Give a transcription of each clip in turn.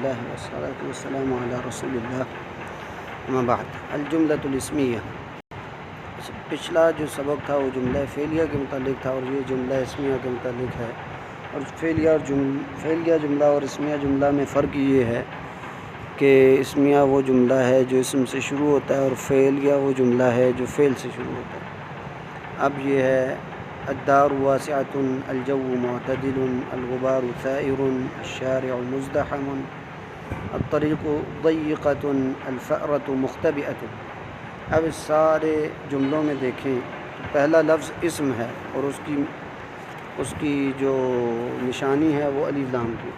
للہ والصلاۃ والسلام علی رسول اللہ اما بعد۔ الجملۃ الاسمیہ، پچھلا جو سبق تھا وہ جملہ فعلیہ کے متعلق تھا، اور یہ جملہ اسمیہ کے متعلق ہے۔ اور فعلیہ جملہ اور اسمیہ جملہ میں فرق یہ ہے کہ اسمیہ وہ جملہ ہے جو اسم سے شروع ہوتا ہے، اور فعلیہ وہ جملہ ہے جو فعل سے شروع ہوتا ہے۔ اب یہ ہے الدار واسعۃ، الجو معتدل، الغبار ثائر، الشارع مزدحم، الطریق ضیقۃ، الفأرۃ مختبئۃ۔ اب اس سارے جملوں میں دیکھیں تو پہلا لفظ اسم ہے، اور اس کی جو نشانی ہے وہ الف لام کی۔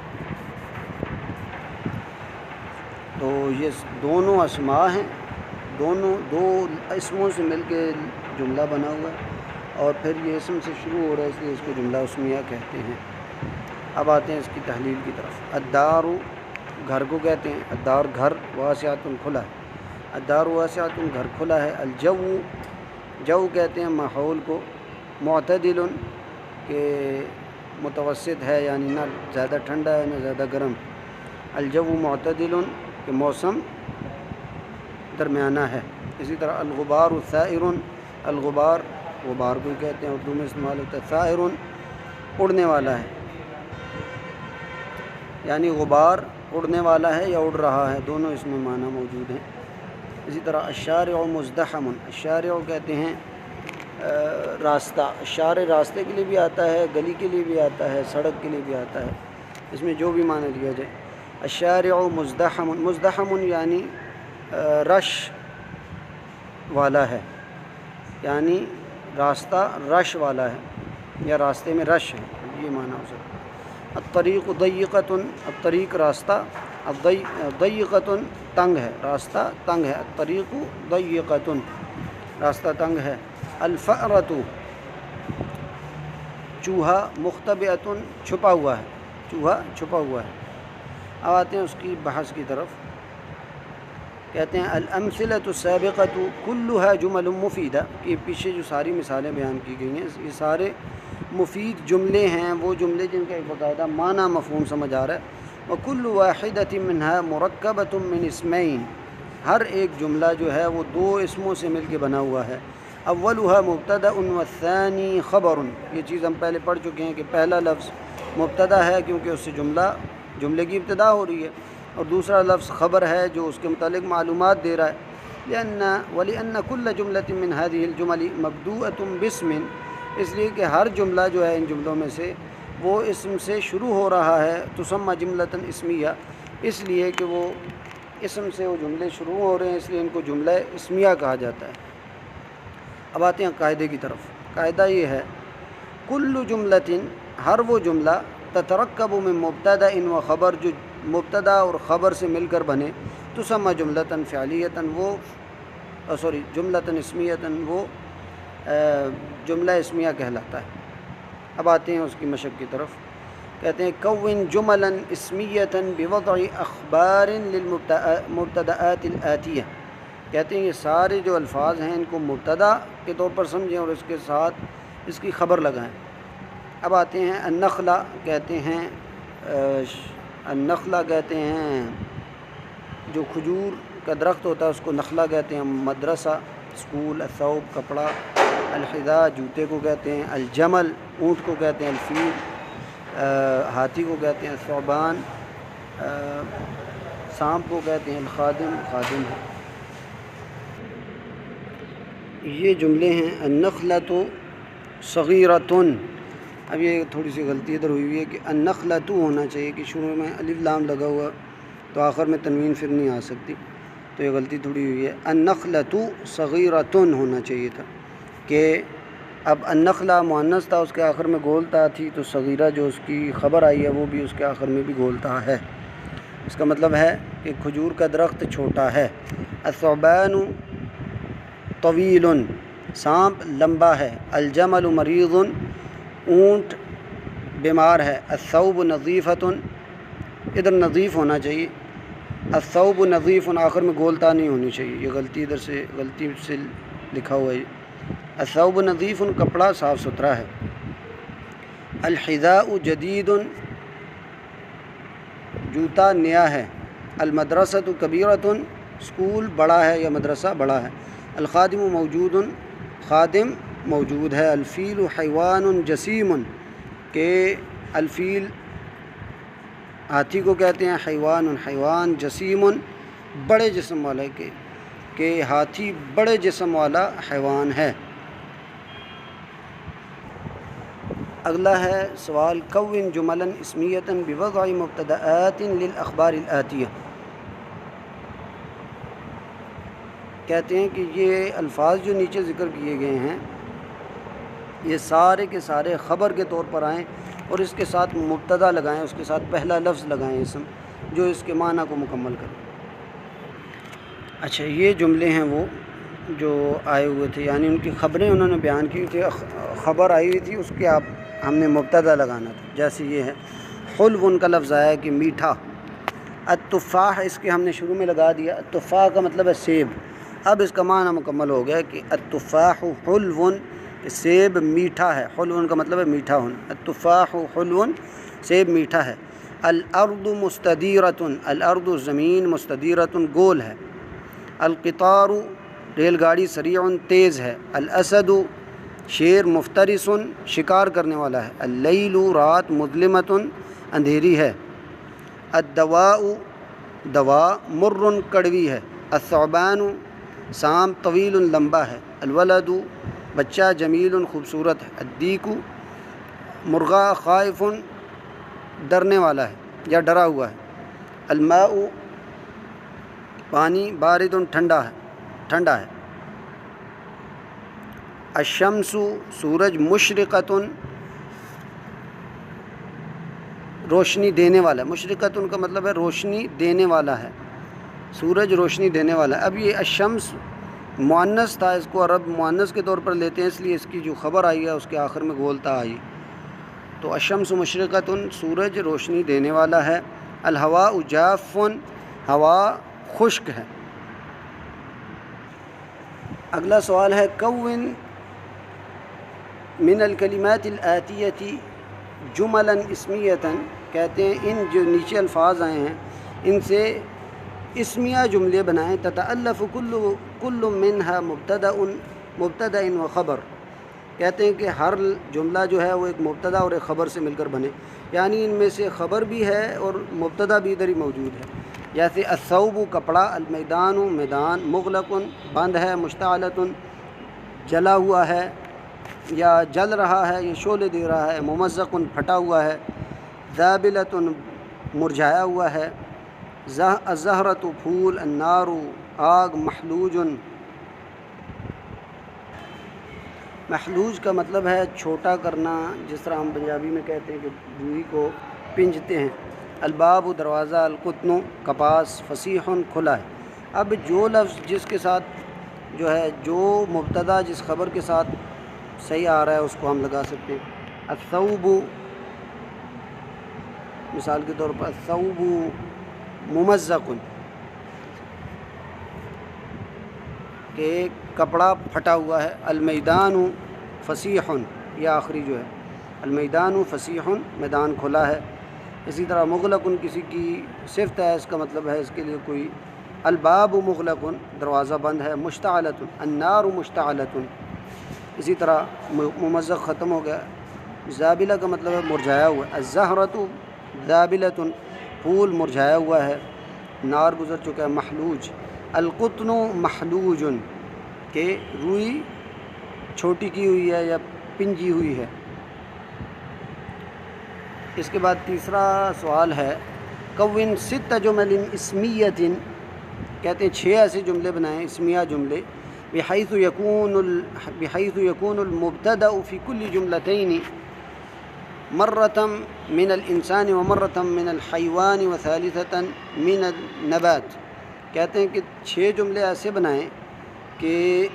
تو یہ دونوں اسماء ہیں، دو اسموں سے مل کے جملہ بنا ہوا ہے، اور پھر یہ اسم سے شروع ہو رہا ہے، اس لیے اس کو جملہ اسمیہ کہتے ہیں۔ اب آتے ہیں اس کی تحلیل کی طرف۔ الدار گھر کو کہتے ہیں، الدار گھر، واسعۃ کھلا ہے، الدار واسعۃ گھر کھلا ہے۔ الجو جو کہتے ہیں ماحول کو، معتدل کہ متوسط ہے، یعنی نہ زیادہ ٹھنڈا ہے نہ زیادہ گرم۔ الجو معتدل کہ موسم درمیانہ ہے۔ اسی طرح الغبار ثائر، الغبار غبار کو کہتے ہیں، اردو میں استعمال ہوتا ہے۔ ثائر اڑنے والا ہے، یعنی غبار اڑنے والا ہے یا اڑ رہا ہے، دونوں اس میں معنی موجود ہیں۔ اسی طرح الشارع مزدحم، الشارع کہتے ہیں راستہ، شارع راستے کے لیے بھی آتا ہے، گلی کے لیے بھی آتا ہے، سڑک کے لیے بھی آتا ہے، اس میں جو بھی معنی لیا جائے۔ الشارع مزدحم، مزدحم یعنی رش والا ہے، یعنی راستہ رش والا ہے یا راستے میں رش ہے، یہ معنی ہو سکتا ہے۔ الطریق ضیقۃ، الطریق راستہ، ضیقۃ تنگ ہے، راستہ تنگ ہے۔ الطریق ضیقۃ راستہ تنگ ہے۔ الفأرۃ چوہا، مختبئۃ چھپا ہوا ہے، چوہا چھپا ہوا ہے۔ اب آتے ہیں اس کی بحث کی طرف۔ کہتے ہیں الامثلۃ السابقۃ کلھا جمل مفیدہ، کہ پیچھے جو ساری مثالیں بیان کی گئی ہیں یہ سارے مفید جملے ہیں، وہ جملے جن کا ایک باقاعدہ معنی مفہوم سمجھ آ رہا ہے۔ وکل واحدۃ منها مرکبۃ من اسمین، ہر ایک جملہ جو ہے وہ دو اسموں سے مل کے بنا ہوا ہے۔ اولها مبتدأ والثانی خبر، یہ چیز ہم پہلے پڑھ چکے ہیں کہ پہلا لفظ مبتدا ہے کیونکہ اس سے جملے کی ابتدا ہو رہی ہے، اور دوسرا لفظ خبر ہے جو اس کے متعلق معلومات دے رہا ہے۔ وَلِأَنَّ كُلَّ جُمْلَةٍ مِّنْ هَذِهِ الْجُمَلِ مَبْدُوءَةٌ بِاسْمٍ، اس لیے کہ ہر جملہ جو ہے ان جملوں میں سے وہ اسم سے شروع ہو رہا ہے۔ تسمى جملۃ اسمیہ، اس لیے کہ وہ اسم سے وہ جملے شروع ہو رہے ہیں، اس لیے ان کو جملہ اسمیہ کہا جاتا ہے۔ اب آتے ہیں قاعدے کی طرف۔ قاعدہ یہ ہے کل جملۃ، ہر وہ جملہ تترکب من مبتدا و خبر، جو مبتدا اور خبر سے مل کر بنے، تسمى جملۃ فعلیۃ، جملۃ اسمیۃ، وہ جملہ اسمیہ کہلاتا ہے۔ اب آتے ہیں اس کی مشق کی طرف۔ کہتے ہیں کون جملا اسمیۃ بوضع اخبار للمبتدآت الآتیہ، کہتے ہیں یہ سارے جو الفاظ ہیں ان کو مبتدا کے طور پر سمجھیں اور اس کے ساتھ اس کی خبر لگائیں۔ اب آتے ہیں النخلہ، کہتے ہیں جو کھجور کا درخت ہوتا ہے اس کو نخلہ کہتے ہیں۔ مدرسہ اسکول، الثوب کپڑا، الحذاء جوتے کو کہتے ہیں، الجمل اونٹ کو کہتے ہیں، الفیل ہاتھی کو کہتے ہیں، الثعبان سانپ کو کہتے ہیں، الخادم خادم ہے۔ یہ جملے ہیں النخلۃ صغیرۃ۔ اب یہ تھوڑی سی غلطی ادھر ہوئی ہوئی ہے کہ النخلۃ ہونا چاہیے کہ شروع میں الف لام لگا ہوا تو آخر میں تنوین پھر نہیں آ سکتی، تو یہ غلطی تھوڑی ہوئی ہے۔ النخلۃ صغیرۃ ہونا چاہیے تھا کہ اب النخلہ مؤنث تھا، اس کے آخر میں گول تا تھی، تو صغیرہ جو اس کی خبر آئی ہے وہ بھی اس کے آخر میں بھی گول تا ہے۔ اس کا مطلب ہے کہ کھجور کا درخت چھوٹا ہے۔ الثعبان طویل، سانپ لمبا ہے۔ الجمل مریض، اونٹ بیمار ہے۔ الثوب نظیفۃ، ادھر نظیف ہونا چاہیے، الثوب نظیف، آخر میں گولتا نہیں ہونی چاہیے، یہ غلطی سے لکھا ہوا ہے۔ الثوب نظیف، کپڑا صاف ستھرا ہے۔ الحذاء جدید، جوتا نیا ہے۔ المدرسۃ کبیرۃ، اسکول بڑا ہے یا مدرسہ بڑا ہے. الخادم موجود، خادم موجود ہے. الفیل حیوان جسیم، کہ الفیل ہاتھی کو کہتے ہیں. حیوان جسیم بڑے جسم والا ہے، کہ ہاتھی بڑے جسم والا حیوان ہے. اگلا ہے سوال کون جملا اسمیۃ بوضع مبتدآت للاخبار الآتیہ. کہتے ہیں کہ یہ الفاظ جو نیچے ذکر کیے گئے ہیں یہ سارے کے سارے خبر کے طور پر آئیں اور اس کے ساتھ مبتدا لگائیں، اس کے ساتھ پہلا لفظ لگائیں اسم جو اس کے معنی کو مکمل کرے. اچھا، یہ جملے ہیں وہ جو آئے ہوئے تھے، یعنی ان کی خبریں انہوں نے بیان کی تھی. خبر آئی ہوئی تھی، اس کے ہم نے مبتدا لگانا تھا. جیسے یہ ہے حلو، ان کا لفظ آیا کہ میٹھا. التفاح، اس کے ہم نے شروع میں لگا دیا. التفاح کا مطلب ہے سیب. اب اس کا معنی مکمل ہو گیا کہ التفاح حلو، کہ سیب میٹھا ہے. حلو کا مطلب ہے میٹھا ہونا. التفاح حلو، سیب میٹھا ہے. الارض مستدیرۃ، الارض زمین، مستدیرۃ گول ہے. القطار ریل گاڑی، سریع تیز ہے. الاسد شیر، مفترس شکار کرنے والا ہے. اللیل رات، مظلمۃ اندھیری ہے. الدواء دوا، مر کڑوی ہے. الثعبان سام، طویل لمبا ہے. الولد بچہ، جمیل خوبصورت ہے. الدیک مرغا، خائف ڈرنے والا ہے یا ڈرا ہوا ہے. الماء پانی، بارد ٹھنڈا ہے. الشمس سورج، مشرقۃ روشنی دینے والا ہے. مشرقۃ کا مطلب ہے روشنی دینے والا ہے. سورج روشنی دینے والا ہے. اب یہ الشمس مؤنث تھا، اس کو عرب مؤنث کے طور پر لیتے ہیں، اس لیے اس کی جو خبر آئی ہے اس کے آخر میں گولتا آئی. تو الشمس مشرقۃ، سورج روشنی دینے والا ہے. الہواء جاف، ہوا خشک ہے. اگلا سوال ہے کون من الکلمات الآتیۃ جملا اسمیۃ. کہتے ہیں ان جو نیچے الفاظ آئے ہیں ان سے اسمیہ جملے بنائیں. تتألف کل منها مبتدأ و خبر. کہتے ہیں کہ ہر جملہ جو ہے وہ ایک مبتدا اور ایک خبر سے مل کر بنے، یعنی ان میں سے خبر بھی ہے اور مبتدا بھی ادھر ہی موجود ہے. جیسے الثوب کپڑا، المیدان میدان، مغلق بند ہے، مشتعلۃ جلا ہوا ہے یا جل رہا ہے، یہ شعلے دے رہا ہے. ممزق پھٹا ہوا ہے. ذابلۃ مرجھایا ہوا ہے. الزہرۃ پھول. النار آگ. محلوج کا مطلب ہے چھوٹا کرنا، جس طرح ہم پنجابی میں کہتے ہیں کہ روئی کو پنجتے ہیں. الباب دروازہ. القطن کپاس. فصیح کھلا ہے. اب جو لفظ جس کے ساتھ جو ہے جو مبتدا جس خبر کے ساتھ صحیح آ رہا ہے اس کو ہم لگا سکتے ہیں. الثوب مثال کے طور پر الثوب ممزق، کہ کپڑا پھٹا ہوا ہے. المیدان فصیح، یہ آخری جو ہے المیدان فصیح، میدان کھلا ہے. اسی طرح مغلق کسی کی صفت ہے، اس کا مطلب ہے اس کے لیے کوئی. الباب مغلق دروازہ بند ہے. مشتعلۃ النار مشتعلۃ، اسی طرح ممزق ختم ہو گیا. ذابلہ کا مطلب ہے مرجھایا ہوا. الزہرۃ ذابلۃ پھول مرجھایا ہوا ہے. نار گزر چکا ہے. محلوج. القطن محلوج، کہ روئی چھوٹی کی ہوئی ہے یا پنجی ہوئی ہے. اس کے بعد تیسرا سوال ہے کون ست جمل اسمیۃ. کہتے ہیں 6 ایسے جملے بنائیں اسمیہ جملے. بحیث یکون المبتدأ فی کل جملتین مرۃ من الانسان و مرۃ من الحیوان و ثالثۃ من النبات. کہتے ہیں کہ 6 جملے ایسے بنائیں کہ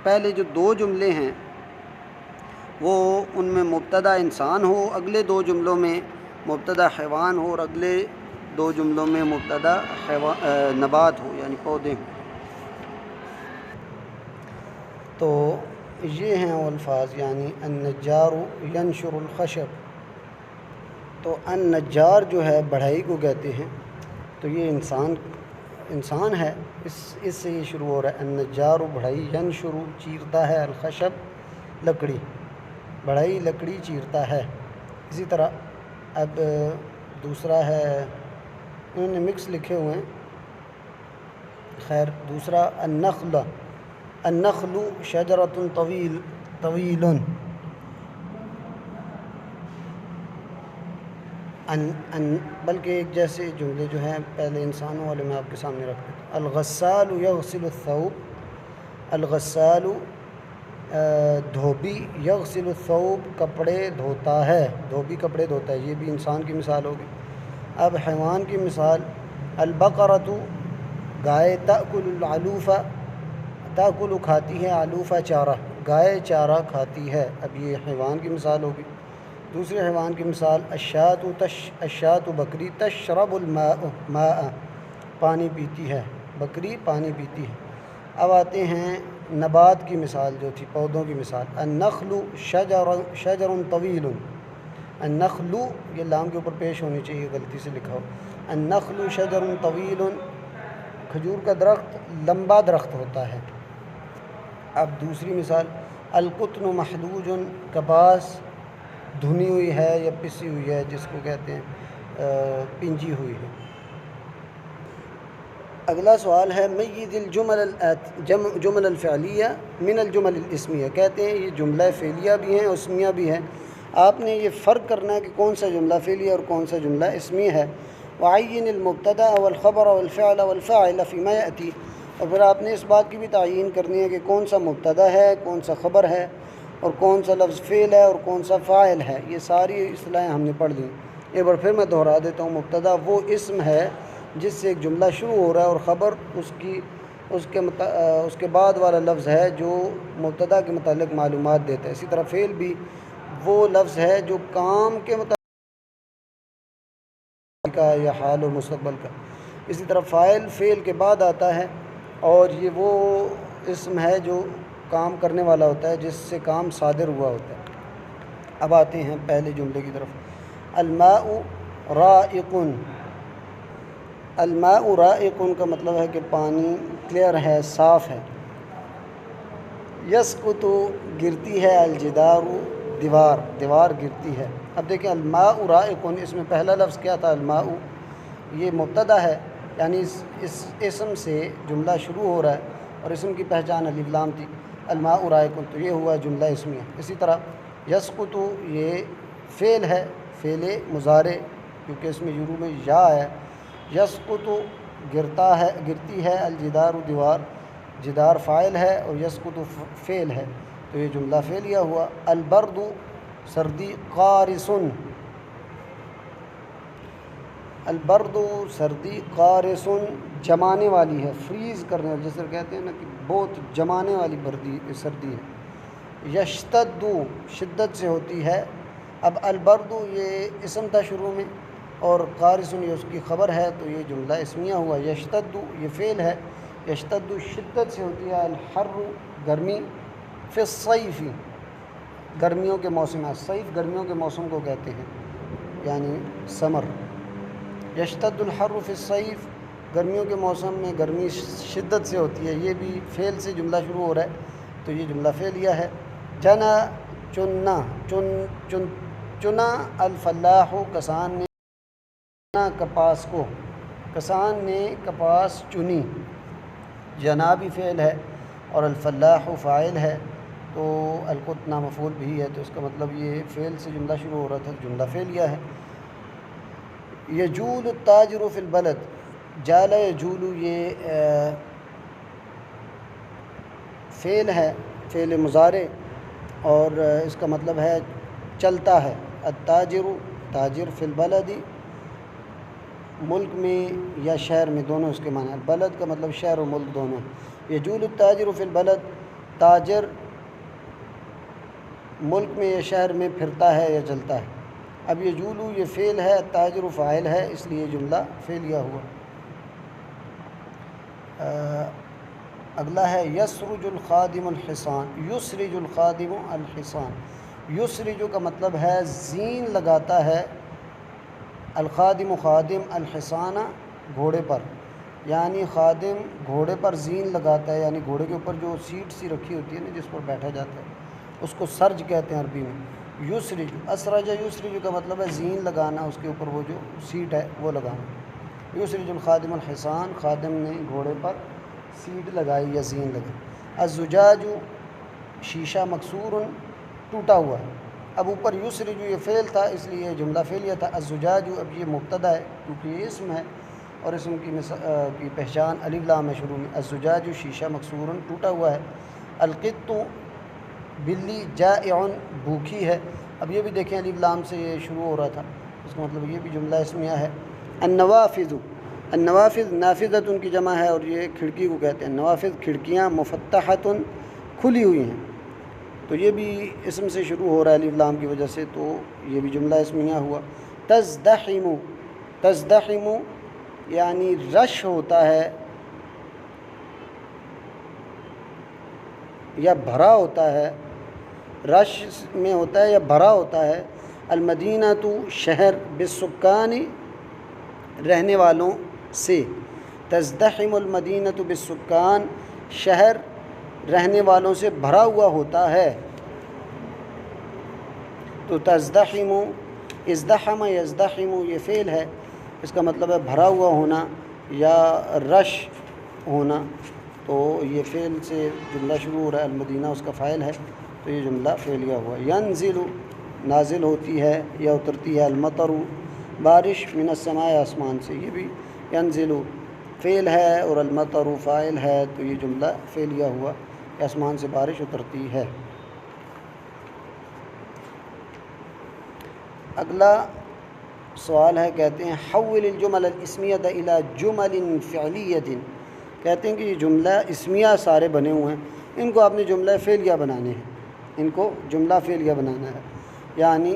پہلے جو 2 جملے ہیں وہ ان میں مبتدا انسان ہو، اگلے 2 جملوں میں مبتدا حیوان ہو، اور اگلے 2 جملوں میں مبتدا نبات ہو یعنی پودے ہوں. تو یہ ہیں وہ الفاظ، یعنی النجار ینشر الخشب. تو النجار جو ہے بڑھئی کو کہتے ہیں، تو یہ انسان ہے، اس سے یہ شروع ہو رہا ہے۔ النجار بڑھئی، ینشر چیرتا ہے، الخشب لکڑی، بڑھئی لکڑی چیرتا ہے۔ اسی طرح اب دوسرا ہے، انہوں نے مکس لکھے ہوئے ہیں، خیر دوسرا النخل شجرۃ طویل بلکہ ایک جیسے جملے جو ہیں پہلے انسانوں والے میں آپ کے سامنے رکھ دیتا ہوں۔ الغسال یغسل الثوب، الغسال دھوبی، یغسل الثوب کپڑے دھوتا ہے، دھوبی کپڑے دھوتا ہے، یہ بھی انسان کی مثال ہوگی۔ اب حیوان کی مثال، البقرۃ گائے، تأکل العلوف تأکل کھاتی ہے، علوف چارہ، گائے چارہ کھاتی ہے، اب یہ حیوان کی مثال ہوگی۔ دوسرے حیوان کی مثال الشاۃ بکری، تشرب الماء پانی پیتی ہے، بکری پانی پیتی ہے۔ اب آتے ہیں نبات کی مثال جو تھی، پودوں کی مثال، النخل شجر طویل، النخل یہ لام کے اوپر پیش ہونی چاہیے، غلطی سے لکھا ہو، النخل شجر طویل کھجور کا درخت لمبا درخت ہوتا ہے۔ اب دوسری مثال، القطن محلوج کپاس دھنی ہوئی ہے یا پسی ہوئی ہے، جس کو کہتے ہیں پنجی ہوئی ہے۔ اگلا سوال ہے میز جمل الفعلیہ من الجمل الاسمیہ، کہتے ہیں یہ جملہ فعلیہ بھی ہیں اور اسمیہ بھی ہیں، آپ نے یہ فرق کرنا ہے کہ کون سا جملہ فعلیہ اور کون سا جملہ اسمیہ ہے۔ وعین المبتدا والخبر والفعل والفاعل فیما یأتی، اور پھر آپ نے اس بات کی بھی تعین کرنی ہے کہ کون سا مبتدا ہے، کون سا خبر ہے، اور کون سا لفظ فعل ہے اور کون سا فاعل ہے۔ یہ ساری اصطلاحیں ہم نے پڑھ لیں، ایک بار پھر میں دہرا دیتا ہوں۔ مبتدا وہ اسم ہے جس سے ایک جملہ شروع ہو رہا ہے، اور خبر اس کے بعد والا لفظ ہے جو مبتدا کے متعلق معلومات دیتا ہے۔ اسی طرح فعل بھی وہ لفظ ہے جو کام کے متعلق کا یا حال اور مستقبل کا۔ اسی طرح فاعل فعل کے بعد آتا ہے، اور یہ وہ اسم ہے جو کام کرنے والا ہوتا ہے، جس سے کام صادر ہوا ہوتا ہے۔ اب آتے ہیں پہلے جملے کی طرف، الماء رائق، الماء رائق کا مطلب ہے کہ پانی کلیئر ہے، صاف ہے۔ یسقط گرتی ہے، الجدار دیوار گرتی ہے۔ اب دیکھیں الماء رائق، اس میں پہلا لفظ کیا تھا؟ الماء، یہ مبتدا ہے، یعنی اس اسم سے جملہ شروع ہو رہا ہے، اور اسم کی پہچان الف لام تھی، الماء رائق، تو یہ ہوا جملہ اسمیہ۔ اسی طرح یسقط یہ فعل ہے، فعل مضارع، کیونکہ اس میں شروع میں یا ہے۔ یسقط گرتی ہے، الجدار جدار فاعل ہے، اور یسقط فعل ہے، تو یہ جملہ فعلیہ ہوا۔ البرد سردی، قارس، البرد سردی، قارس جمانے والی ہے، فریز کرنے والی، جیسے کہتے ہیں نا کہ بہت جمانے والی سردی ہے۔ یشتد شدت سے ہوتی ہے۔ اب البرد یہ اسم تھا شروع میں، اور قارس یہ اس کی خبر ہے، تو یہ جملہ اسمیہ ہوا۔ یشتد یہ فعل ہے، یشتد شدت سے ہوتی ہے۔ الحر گرمی، فی الصیف گرمیوں کے موسم میں، صیف گرمیوں کے موسم کو کہتے ہیں، یعنی سمر۔ یشتد الحر فی الصیف گرمیوں کے موسم میں گرمی شدت سے ہوتی ہے، یہ بھی فعل سے جملہ شروع ہو رہا ہے، تو یہ جملہ فعلیہ ہے۔ جنا چنا الفلاح کسان نے کپاس کو، کسان نے کپاس چنی، جنا بھی فعل ہے اور الفلاح فاعل ہے، تو القط مفعول بھی ہے، تو اس کا مطلب یہ فعل سے جملہ شروع ہو رہا تھا، جملہ فعلیہ ہے۔ یجول التاجر فی البلد، جال یجول یہ فعل ہے، فعل مضارع، اور اس کا مطلب ہے چلتا ہے۔ التاجر تاجر، فی البلد ملک میں یا شہر میں، دونوں اس کے معنی ہیں، بلد کا مطلب شہر و ملک دونوں۔ یجول التاجر فی البلد، تاجر ملک میں یا شہر میں پھرتا ہے یا چلتا ہے۔ اب یجول یہ فعل ہے، تاجر فاعل ہے، اس لیے جملہ فعلیہ ہوا۔ اگلا ہے یسرج الخادم الحصان، یسرج الخادم الحصان، یسرج کا مطلب ہے زین لگاتا ہے، الخادم خادم، الحصان گھوڑے پر، یعنی خادم گھوڑے پر زین لگاتا ہے، یعنی گھوڑے کے اوپر جو سیٹ سی رکھی ہوتی ہے نا جس پر بیٹھا جاتا ہے اس کو سرج کہتے ہیں عربی میں۔ یسرج، اسرج یسرج کا مطلب ہے زین لگانا، اس کے اوپر وہ جو سیٹ ہے وہ لگانا۔ یسرج الخادم الحصان، خادم نے گھوڑے پر سیٹ لگائی یا زین لگائی۔ الزجاج، شیشہ مکسور ٹوٹا ہوا ہے۔ اب اوپر یسرج یہ فعل تھا اس لیے جملہ فعلیہ تھا، الزجاج اب یہ مبتدا ہے کیونکہ یہ اسم ہے اور اسم کی پہچان الف لام ہے شروع میں۔ الزجاج شیشہ مکسور ٹوٹا ہوا ہے۔ القط بلی جائع بھوکی ہے۔ اب یہ بھی دیکھیں الف لام سے یہ شروع ہو رہا تھا، اس کا مطلب یہ بھی جملہ اسمیہ ہے۔ النوافذ، النوافذ نافذۃ کی جمع ہے اور یہ کھڑکی کو کہتے ہیں۔ نوافذ کھڑکیاں، مفتحۃ کھلی ہوئی ہیں، تو یہ بھی اسم سے شروع ہو رہا ہے الف لام کی وجہ سے، تو یہ بھی جملہ اسمیہ ہوا۔ تزدحم، تزدحم یعنی رش ہوتا ہے یا بھرا ہوتا ہے، رش میں ہوتا ہے یا بھرا ہوتا ہے۔ المدینہ تو شہر، بالسکان رہنے والوں سے، تزدحم المدینہ تو بالسکان شہر رہنے والوں سے بھرا ہوا ہوتا ہے۔ تو تزدحم، ازدحم یزدحم یہ فعل ہے، اس کا مطلب ہے بھرا ہوا ہونا یا رش ہونا، تو یہ فعل سے جملہ شروع ہو رہا ہے، المدینہ اس کا فاعل ہے تو یہ جملہ فعلیہ ہوا۔ ینزل نازل ہوتی ہے یا اترتی ہے، المطر بارش، من السماء آسمان سے، یہ بھی ینزل فعل ہے اور المطر فاعل ہے تو یہ جملہ فعلیہ ہوا، آسمان سے بارش اترتی ہے۔ اگلا سوال ہے، کہتے ہیں حول الجمل الاسمیۃ الی جمل فعلیۃ، کہتے ہیں کہ یہ جملہ اسمیہ سارے بنے ہوئے ہیں، ان کو آپ نے جملہ فعلیہ بنانے ہیں، ان کو جملہ فعلیہ بنانا ہے، یعنی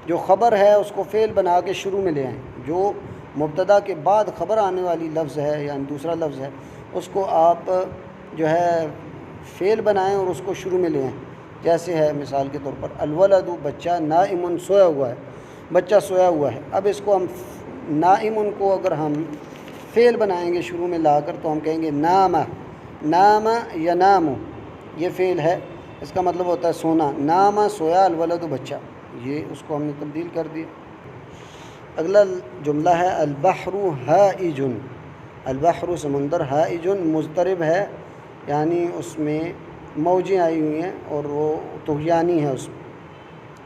جو خبر ہے اس کو فعل بنا کے شروع میں لے آئیں، جو مبتدا کے بعد خبر آنے والی لفظ ہے یعنی دوسرا لفظ ہے اس کو آپ جو ہے فعل بنائیں اور اس کو شروع میں لے آئیں۔ جیسے ہے مثال کے طور پر الولد بچہ، نائم سویا ہوا ہے، بچہ سویا ہوا ہے۔ اب اس کو ہم نائم کو اگر ہم فعل بنائیں گے شروع میں لا کر تو ہم کہیں گے نام، نام ینام، یہ فعل ہے، اس کا مطلب ہوتا ہے سونا، نام سویا، الولد بچہ، یہ اس کو ہم نے تبدیل کر دیا۔ اگلا جملہ ہے البحر ہائج، البحر سمندر، ہائج مضطرب ہے، یعنی اس میں موجیں آئی ہوئی ہیں اور وہ طغیانی ہے، اس میں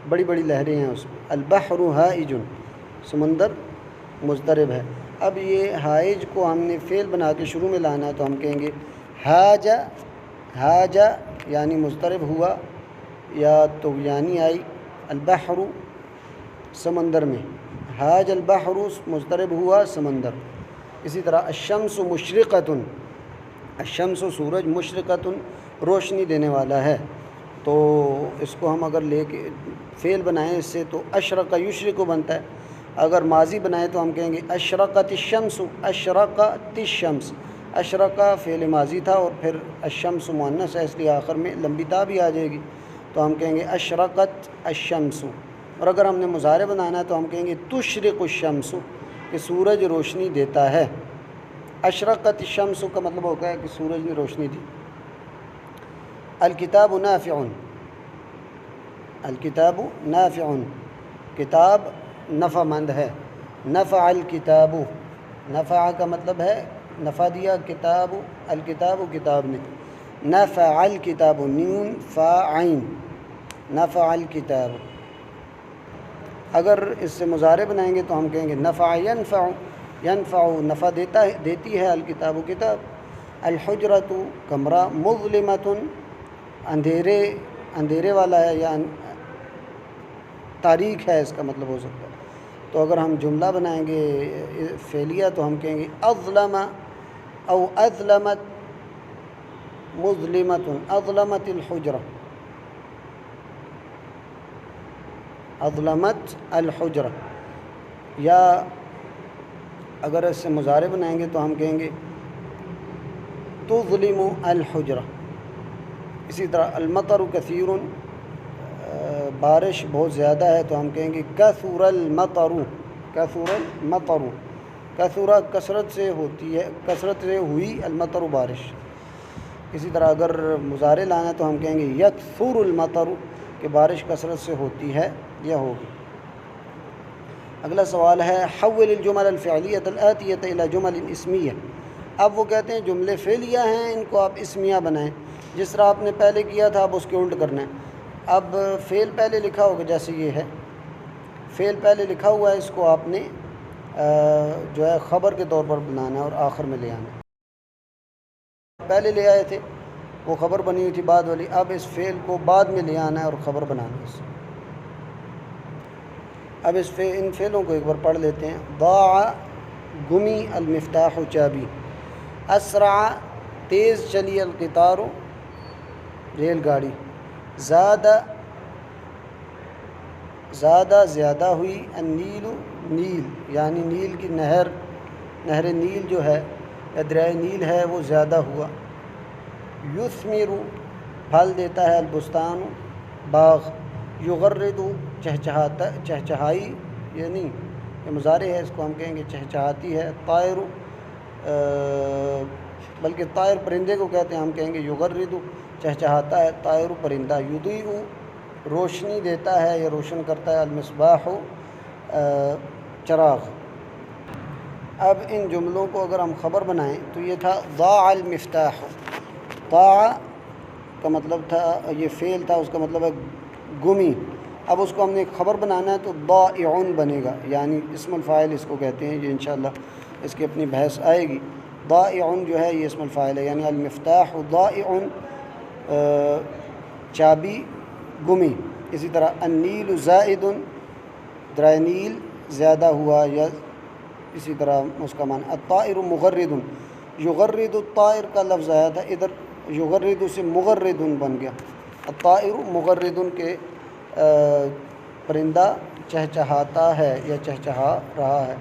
بڑی بڑی لہریں ہیں اس میں۔ البحر ہائج سمندر مضطرب ہے۔ اب یہ ہائج کو ہم نے فعل بنا کے شروع میں لانا ہے تو ہم کہیں گے ہاجا، ہاجا یعنی مضطرب ہوا یا طغیانی آئی، البحر سمندر میں، حاج البحر مضطرب ہوا سمندر۔ اسی طرح الشمس مشرقۃ، الشمس سورج، مشرقۃ روشنی دینے والا ہے، تو اس کو ہم اگر لے کے فعل بنائیں اس سے تو اشرق یشرق بنتا ہے، اگر ماضی بنائیں تو ہم کہیں گے اشرقت الشمس، اشرقت الشمس، اشرقہ فعل ماضی تھا اور پھر الشمس مؤنث ہے اس لیے آخر میں لمبی تا بھی آ جائے گی تو ہم کہیں گے اشرقت الشمس۔ اور اگر ہم نے مضارع بنانا ہے تو ہم کہیں گے تشرق الشمس، کہ سورج روشنی دیتا ہے۔ اشرقت الشمس کا مطلب ہوتا ہے کہ سورج نے روشنی دی۔ الکتاب نافع، الکتاب نافع، کتاب نفع مند ہے۔ نفع الکتاب، نفع کا مطلب ہے نفع دیا، کتاب، الکتاب کتاب نے، نفع الکتاب، نون فا عین، نفع الکتاب۔ اگر اس سے مضارع بنائیں گے تو ہم کہیں گے نفع ینفع، ینفع نفع دیتا ہے، دیتی ہے، الکتاب کتاب۔ الحجرۃ کمرہ، مظلمۃ اندھیرے والا ہے یا تاریک ہے اس کا مطلب ہو سکتا ہے، تو اگر ہم جملہ بنائیں گے فعلیہ تو ہم کہیں گے اظلم او اظلمت مظلمۃ، اظلمت الحجرہ، اظلمت الحجرہ۔ یا اگر اس سے مضارع بنائیں گے تو ہم کہیں گے تظلم الحجرہ۔ اسی طرح المطر کثیر، بارش بہت زیادہ ہے تو ہم کہیں گے کثر المطر، کثر المطر۔ کثرہ کثرت سے ہوتی ہے، کثرت سے ہوئی المطر بارش۔ اسی طرح اگر مضارع لانا ہے تو ہم کہیں گے یکثر المطر کہ بارش کثرت سے ہوتی ہے یا ہوگی۔ اگلا سوال ہے حول الجمل الفعلیۃ الآتیۃ الی جمل اسمیہ۔ اب وہ کہتے ہیں جملے فعلیہ ہیں، ان کو آپ اسمیہ بنائیں، جس طرح آپ نے پہلے کیا تھا اب اس کے الٹ کرنا ہے۔ اب فعل پہلے لکھا ہوگا، جیسے یہ ہے فعل پہلے لکھا ہوا ہے، اس کو آپ نے جو ہے خبر کے طور پر بنانا ہے اور آخر میں لے آنا ہے۔ پہلے لے آئے تھے وہ خبر بنی ہوئی تھی بعد والی، اب اس فعل کو بعد میں لے آنا ہے اور خبر بنانا ہے اس سے۔ اب ان فعلوں کو ایک بار پڑھ لیتے ہیں۔ ضاع گمی المفتاح چابی، اسرع تیز چلی القطار ریل گاڑی، زیادہ زیادہ ہوئی النیل نیل یعنی نیل کی نہر نیل جو ہے یا دریائے نیل ہے وہ زیادہ ہوا۔ یثمر پھل دیتا ہے البستان باغ، یغرد چہچہائی یعنی یہ مضارع ہے، اس کو ہم کہیں گے چہچہاتی ہے۔ طائر بلکہ طائر پرندے کو کہتے ہیں، ہم کہیں گے یغرد چہچہاتا ہے طائر پرندہ۔ یضیء روشنی دیتا ہے یا روشن کرتا ہے المصباح چراغ۔ اب ان جملوں کو اگر ہم خبر بنائیں تو یہ تھا ضاع المفتاح، ضاع کا مطلب تھا یہ فعل تھا، اس کا مطلب ہے گمی۔ اب اس کو ہم نے خبر بنانا ہے تو ضائع بنے گا، یعنی اسم الفاعل اس کو کہتے ہیں، یہ انشاءاللہ اس کی اپنی بحث آئے گی۔ ضائع جو ہے یہ اسم الفاعل ہے، یعنی المفتاح ضائع چابی گمی۔ اسی طرح النیل زائد درائے نیل زیادہ ہوا، یا اسی طرح اس کا معنی الطائر مغرد، یغرد الطائر کا لفظ آیا تھا، ادھر یغرد سے مغرد بن گیا۔ الطائر مغرد کے پرندہ چہچہاتا ہے یا چہچہا رہا ہے۔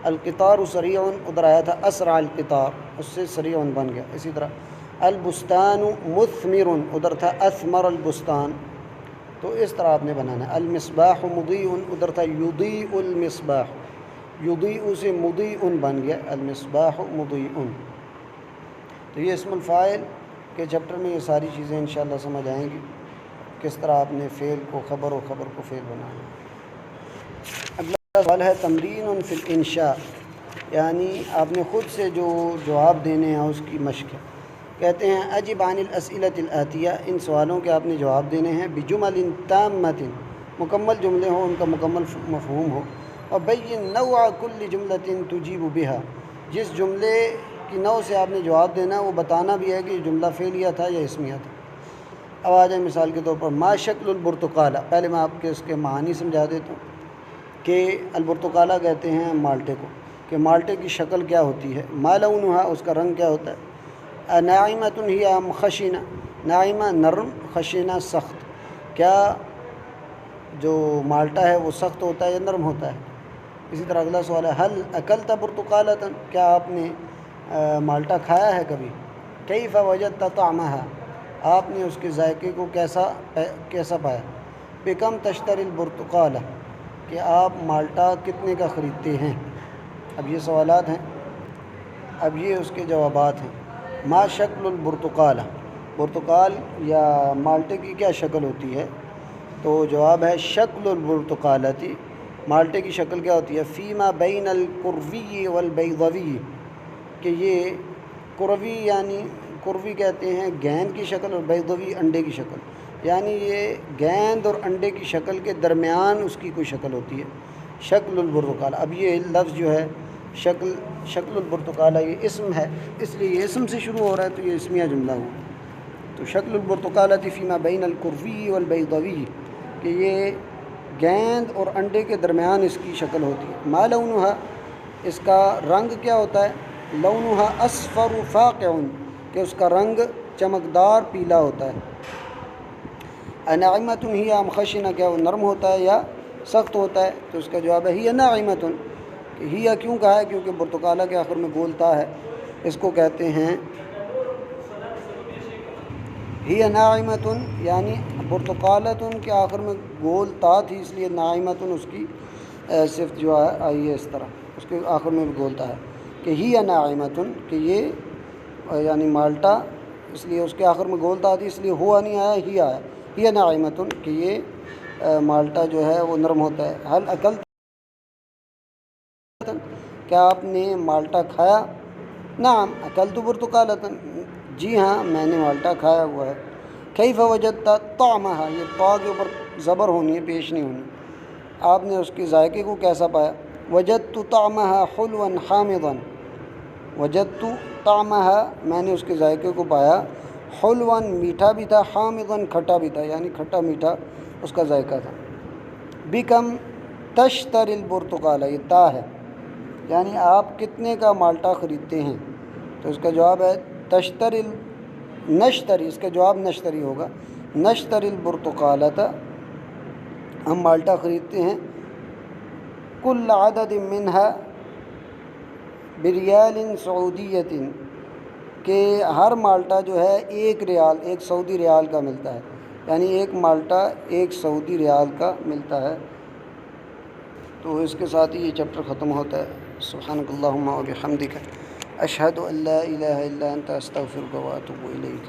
القطار سریع ادھر آیا تھا اسرع القطار، اس سے سریع بن گیا۔ اسی طرح البستان مثمر ادھر تھا اثمر البستان، تو اس طرح آپ نے بنانا ہے۔ المصباح مضیء ادھر تھا یضیء المصباح، یضیء سے مضیء بن گیا، المصباح مضیء۔ تو یہ اسم الفاعل کے چیپٹر میں یہ ساری چیزیں انشاءاللہ سمجھ آئیں گی، کس طرح آپ نے فعل کو خبر اور خبر کو فعل بنانا ہے۔ اگلا سوال ہے تمرین فی الانشاء، یعنی آپ نے خود سے جو جواب دینے ہیں اس کی مشق ہے۔ کہتے ہیں اجب عن الاسئلۃ الآتیہ، ان سوالوں کے آپ نے جواب دینے ہیں بجمل تامۃ، مکمل جملے ہوں، ان کا مکمل مفہوم ہو، اور بین نوع کل جملۃ تجیب بہا، جس جملے کی نوع سے آپ نے جواب دینا وہ بتانا بھی ہے کہ یہ جملہ فعلیہ تھا یا اسمیہ تھا۔ اب آ جائیں مثال کے طور پر ما شکل البرتقالہ، پہلے میں آپ کے اس کے معانی سمجھا دیتا ہوں کہ البرتقالہ کہتے ہیں مالٹے کو، کہ مالٹے کی شکل کیا ہوتی ہے، ما لونھا اس کا رنگ کیا ہوتا ہے، ناعمۃ ہی ام خشنہ، ناعمہ نرم، خشنہ سخت، کیا جو مالٹا ہے وہ سخت ہوتا ہے یا نرم ہوتا ہے۔ اسی طرح اگلا سوال ہے حل اکلت برتقالۃ، کیا آپ نے مالٹا کھایا ہے کبھی، کیف وجدت طعمہا، آپ نے اس کے ذائقے کو کیسا پایا، بکم تشتری البرتقالہ، کہ آپ مالٹا کتنے کا خریدتے ہیں۔ اب یہ سوالات ہیں، اب یہ اس کے جوابات ہیں۔ ما شکل البرتقالہ، برتقال یا مالٹے کی کیا شکل ہوتی ہے، تو جواب ہے شکل البرتقالتی، مالٹے کی شکل کیا ہوتی ہے، فیما بین الکروی والبیضوی، کہ یہ کروی یعنی کروی کہتے ہیں گیند کی شکل، اور بیضوی انڈے کی شکل، یعنی یہ گیند اور انڈے کی شکل کے درمیان اس کی کوئی شکل ہوتی ہے، شکل البرتقالہ۔ اب یہ لفظ جو ہے شکل البرتقالہ یہ اسم ہے، اس لیے یہ اسم سے شروع ہو رہا ہے تو یہ اسمیہ جملہ ہوا۔ تو شکل البرتقالہ فیما بین الکروی والبیضوی، کہ یہ گیند اور انڈے کے درمیان اس کی شکل ہوتی ہے۔ ما لونھا، اس کا رنگ کیا ہوتا ہے، لونھا اصفر فاقع، کہ اس کا رنگ چمکدار پیلا ہوتا ہے۔ اناعمۃ ہی ام خشنہ، کیا وہ نرم ہوتا ہے یا سخت ہوتا ہے، تو اس کا جواب ہے ہی ناعمۃ، کہ ہی کیوں کہا ہے، کیونکہ برتقالہ کے آخر میں گول تا ہے، اس کو کہتے ہیں ہی ناعمۃ، یعنی برتقالۃ کے آخر میں گول تا تھی، اس لیے ناعمۃ اس کی صرف جو آئی ہے اس طرح۔ اس کے آخر میں بھی بولتا ہے کہ ہی ناعمتن، کہ یہ یعنی مالٹا، اس لیے اس کے آخر میں گولتا آتی، اس لیے ہوا نہیں آیا، ہی آیا، ہی ناعمتن، کہ یہ مالٹا جو ہے وہ نرم ہوتا ہے۔ حل اکلت، کیا آپ نے مالٹا کھایا؟ نعم اکلت برتقالتن، جی ہاں میں نے مالٹا کھایا ہوا ہے۔ کیف وجدت طعمها، یہ طا کے اوپر زبر ہونی ہے، پیش نہیں ہونی، آپ نے اس کے ذائقے کو کیسا پایا؟ وجدت طعمها حلوا حامضا، وجدت طعمها، میں نے اس کے ذائقے کو پایا، حلوا میٹھا بھی تھا، حامضا کھٹا بھی تھا، یعنی کھٹا میٹھا اس کا ذائقہ تھا۔ بکم تشتری البرتقال، یہ تا ہے، یعنی آپ کتنے کا مالٹا خریدتے ہیں؟ تو اس کا جواب ہے تشتری، نشتری، اس کا جواب نشتری ہوگا، نشتری البرتقالۃ، ہم مالٹا خریدتے ہیں، کل عدد منہا بریال سعودیۃ، کہ ہر مالٹا جو ہے 1 ریال، 1 سعودی ریال کا ملتا ہے، یعنی ایک مالٹا 1 سعودی ریال کا ملتا ہے۔ تو اس کے ساتھ ہی یہ چیپٹر ختم ہوتا ہے۔ سبحانک اللہم و بحمدک، اشہد ان لا الہ الا انت، استغفرک و اتوب الیک۔